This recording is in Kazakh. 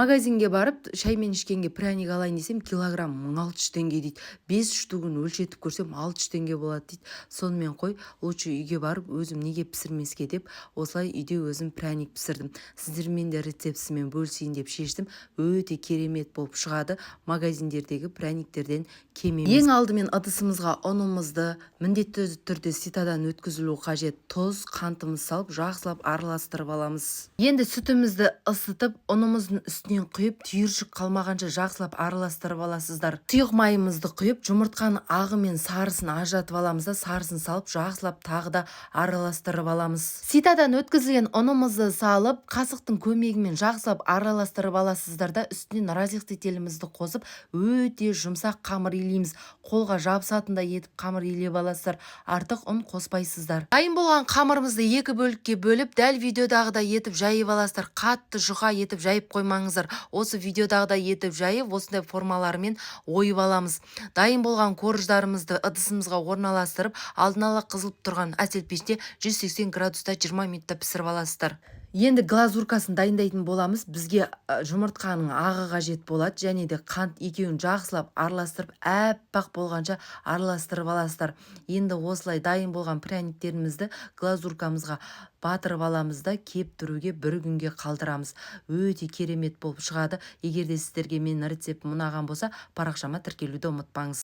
Магазинге барып, шай мен ішкенге пряник алайын десем, килограмм 1600 теңге дейді. 5 штугын өлшетіп көрсем 600 теңге болады дейді. Сонымен қой, лучше үйге барып, өзім неге пісірмеске деп, осылай үйде өзім пряник пісірдім. Сіздермен де рецептісімен бөлісейін деп шештім. Өте керемет болып шығады. Магазиндердегі пряниктерден кем емес. Ең алдымен ыдысымызға ұнымызды міндетті түрде ситадан өткізілу қажет. Тұз, қантымыз салып, жақсылап араластырып аламыз. Енді сүтімізді ысытып, ұнымыздың үстінен құйып, түйіршік қалмағанша жақсылап араластырып аласыздар. Сұйық майымызды құйып, жұмыртқаның ағы мен сарысын ажыратып аламыз да, сарысын салып, жақсылап тағы да араластырып аламыз. Ситадан өткізілген ұнымызды салып, қасықтың көмегімен жақсылап араластырып аласыздар да, үстінен разъединителімізді қосып, өте жұмсақ қамыр илейміз. Қолға жабысатындай етіп қамыр илеп аласыздар. Артық ұн қоспайсыздар. Дайын болған қамырымызды екі бөлікке бөліп, дәл видеодағыдай етіп жайып аласыздар. Қатты жұқа етіп жайып қоймаңыздар. Осы видеодағыдай етіп жайып, осындай формаларымен ойып аламыз. Дайын болған корждарымызды ыдысымызға орналастырып, алдын ала қызылып тұрған әсел пеште 180 градуста 20 минутта пісіріп аласыздар. Енді глазуркасын дайындайтын боламыз. Бізге жұмыртқаның ағы қажет болады, және де қант екеуін жақсылап араластырып, әппақ болғанша араластырып аласыздар. Енді осылай дайын болған пряниктерімізді глазуркамызға батырып аламыз да, кеп тұруге бір күнге қалдырамыз. Өте керемет болып шығады. Егер де сіздерге менің рецептім ұнаған болса, парақшама тіркелуді ұмытпаңыз.